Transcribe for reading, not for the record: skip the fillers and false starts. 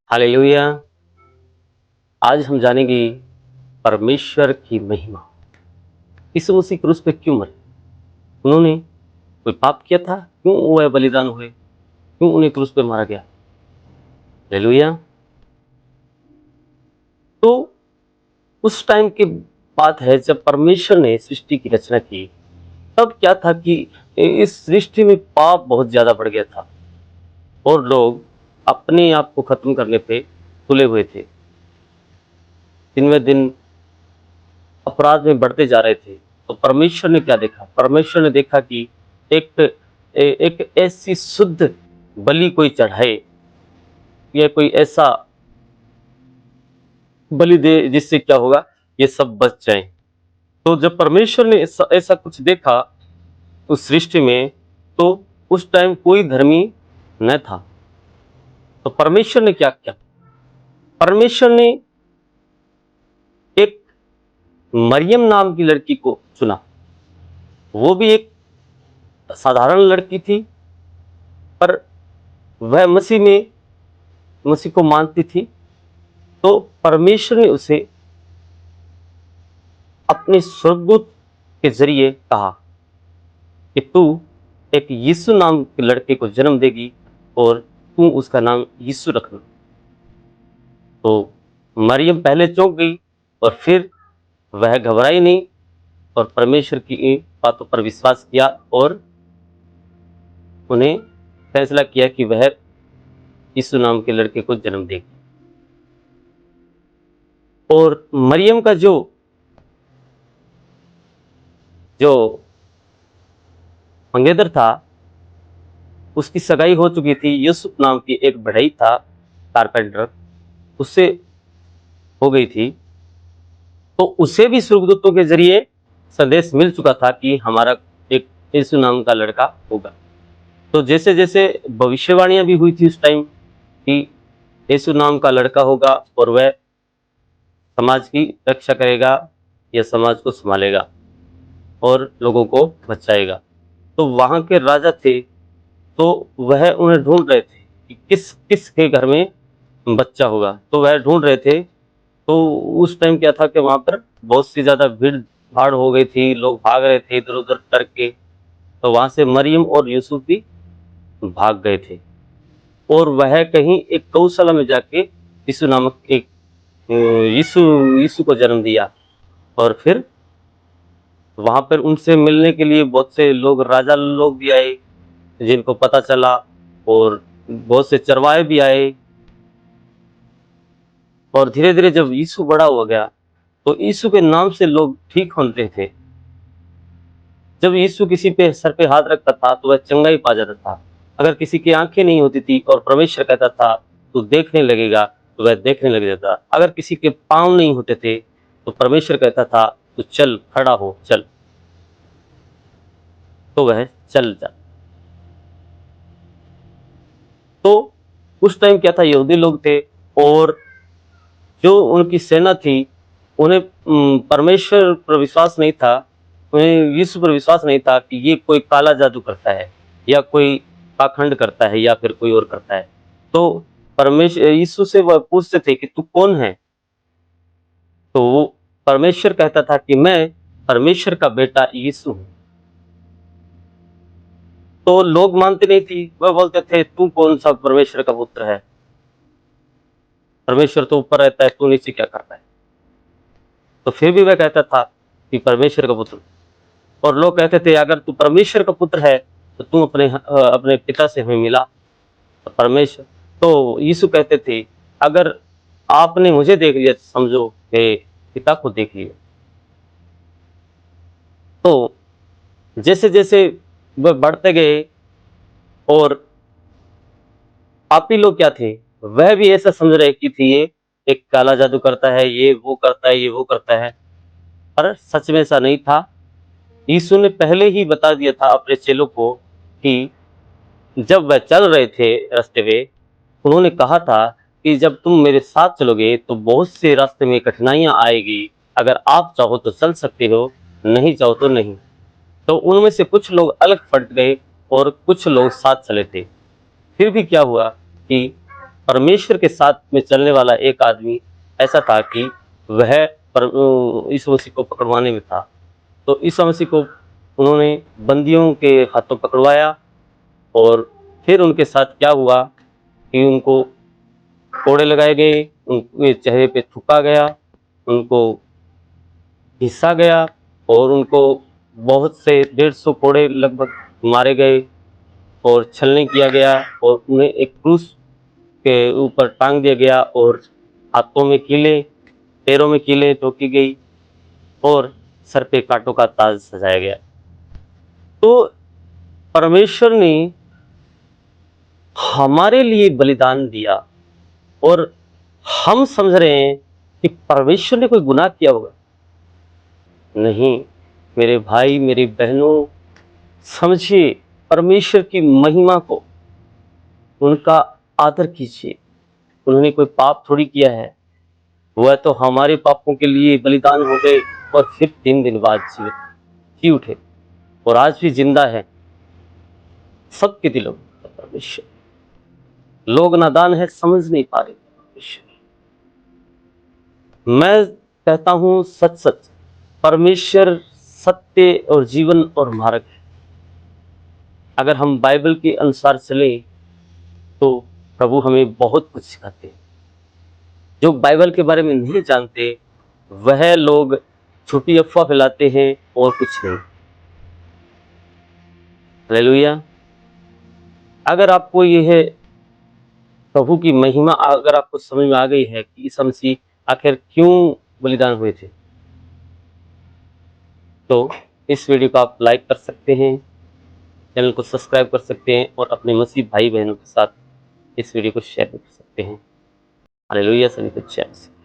Hallelujah. आज हम जानेंगे परमेश्वर की महिमा। यीशु मसीह क्रूस पे क्यों मरे? उन्होंने कोई पाप किया था? क्यों वह बलिदान हुए? क्यों उन्हें क्रूस पे मारा गया? हालेलुया। तो उस टाइम की बात है जब परमेश्वर ने सृष्टि की रचना की। तब क्या था कि इस सृष्टि में पाप बहुत ज्यादा बढ़ गया था और लोग अपने आप को खत्म करने पे तुले हुए थे। दिन में दिन अपराध में बढ़ते जा रहे थे। तो परमेश्वर ने क्या देखा? परमेश्वर ने देखा कि एक एक ऐसी शुद्ध बलि कोई चढ़ाए या कोई ऐसा बलि दे जिससे क्या होगा, ये सब बच जाए। तो जब परमेश्वर ने ऐसा ऐसा कुछ देखा उस सृष्टि में, तो उस टाइम कोई धर्मी न था। तो परमेश्वर ने क्या किया? परमेश्वर ने एक मरियम नाम की लड़की को चुना। वो भी एक साधारण लड़की थी, पर वह मसीह को मानती थी। तो परमेश्वर ने उसे अपने स्वर्गदूत के जरिए कहा कि तू एक यीशु नाम के लड़के को जन्म देगी और तू उसका नाम यीशु रखना। तो मरियम पहले चौंक गई और फिर वह घबराई नहीं और परमेश्वर की बातों पर विश्वास किया और उन्हें फैसला किया कि वह यीशु नाम के लड़के को जन्म देगी। और मरियम का जो जो मंगेतर था, उसकी सगाई हो चुकी थी। यूसुफ नाम की एक बढ़ई था कारपेंटर, उससे हो गई थी। तो उसे भी स्वर्गदूतों के जरिए संदेश मिल चुका था कि हमारा एक यीशु नाम का लड़का होगा। तो जैसे जैसे भविष्यवाणियां भी हुई थी उस टाइम कि यीशु नाम का लड़का होगा और वह समाज की रक्षा करेगा या समाज को संभालेगा और लोगों को बचाएगा। तो वहां के राजा थे, तो वह उन्हें ढूंढ रहे थे कि किस किस के घर में बच्चा होगा। तो वह ढूंढ रहे थे। तो उस टाइम क्या था कि वहां पर बहुत सी ज्यादा भीड़ भाड़ हो गई थी, लोग भाग रहे थे इधर उधर डर के। तो वहां से मरियम और यूसुफ भी भाग गए थे और वह कहीं एक गौशाला में जाके यीशु नामक एक यीशु यीशु को जन्म दिया। और फिर वहां पर उनसे मिलने के लिए बहुत से लोग, राजा लोग भी आए जिनको पता चला, और बहुत से चरवाहे भी आए। और धीरे धीरे जब यीशु बड़ा हो गया तो यीशु के नाम से लोग ठीक होते थे। जब यीशु किसी पे सर पे हाथ रखता था तो वह चंगाई पा जाता था। अगर किसी की आंखें नहीं होती थी और परमेश्वर कहता था तू देखने लगेगा, तो वह देखने लग जाता। अगर किसी के पांव नहीं होते थे तो परमेश्वर कहता था तू चल, खड़ा हो चल, तो वह चल जा। तो उस टाइम क्या था, यहूदी लोग थे और जो उनकी सेना थी, उन्हें परमेश्वर पर विश्वास नहीं था, उन्हें यीशु पर विश्वास नहीं था कि ये कोई काला जादू करता है या कोई पाखंड करता है या फिर कोई और करता है। तो परमेश्वर यीशु से वह पूछते थे कि तू कौन है? तो वो परमेश्वर कहता था कि मैं परमेश्वर का बेटा यीशु हूं। तो लोग मानते नहीं थी, वह बोलते थे तू कौन सा परमेश्वर का पुत्र है? परमेश्वर तो ऊपर रहता है, तू नीचे क्या करता है? तो फिर भी वह कहता था कि परमेश्वर का पुत्र। और लोग कहते थे अगर तू परमेश्वर का पुत्र है तो तू अपने पिता से हमें मिला। तो परमेश्वर, तो यीशु कहते थे अगर आपने मुझे देख लिया तो समझो कि पिता को देख लिया। तो जैसे जैसे वह बढ़ते गए, और पापी लोग क्या थे, वह भी ऐसा समझ रहे कि थी ये एक काला जादू करता है, ये वो करता है, ये वो करता है। पर सच में ऐसा नहीं था। यीशु ने पहले ही बता दिया था अपने चेलों को कि जब वह चल रहे थे रास्ते में, उन्होंने कहा था कि जब तुम मेरे साथ चलोगे तो बहुत से रास्ते में कठिनाइयां आएगी। अगर आप चाहो तो चल सकते हो, नहीं चाहो तो नहीं। तो उनमें से कुछ लोग अलग फट गए और कुछ लोग साथ चले थे। फिर भी क्या हुआ कि परमेश्वर के साथ में चलने वाला एक आदमी ऐसा था कि वह यीशु मसीह को पकड़वाने में था। तो यीशु मसीह को उन्होंने बंदियों के हाथों पकड़वाया और फिर उनके साथ क्या हुआ कि उनको कोड़े लगाए गए, उनके चेहरे पे थूका गया, उनको घिसा गया और उनको बहुत से 150 कोड़े लगभग मारे गए और छलनी किया गया और उन्हें एक क्रूस के ऊपर टांग दिया गया और हाथों में कीले, पैरों में कीलें ठोकी गई और सर पे कांटों का ताज सजाया गया। तो परमेश्वर ने हमारे लिए बलिदान दिया और हम समझ रहे हैं कि परमेश्वर ने कोई गुनाह किया होगा। नहीं मेरे भाई, मेरी बहनों, समझिए परमेश्वर की महिमा को, उनका आदर कीजिए। उन्होंने कोई पाप थोड़ी किया है, वह तो हमारे पापों के लिए बलिदान हो गए और फिर 3 दिन बाद जी उठे और आज भी जिंदा है सबके दिलों में। परमेश्वर, लोग नादान है, समझ नहीं पा रहे। परमेश्वर, मैं कहता हूं सच सच, परमेश्वर सत्य और जीवन और मार्ग है। अगर हम बाइबल के अनुसार चलें तो प्रभु हमें बहुत कुछ सिखाते हैं। जो बाइबल के बारे में नहीं जानते वह लोग झूठी अफवाह फैलाते हैं और कुछ नहीं। हालेलुया। अगर आपको यह प्रभु की महिमा अगर आपको समझ में आ गई है कि ईसा मसीह आखिर क्यों बलिदान हुए थे, तो इस वीडियो को आप लाइक कर सकते हैं, चैनल को सब्सक्राइब कर सकते हैं और अपने मसीह भाई बहनों के साथ इस वीडियो को शेयर कर सकते हैं। हालेलुया। सभी को जय मसीह।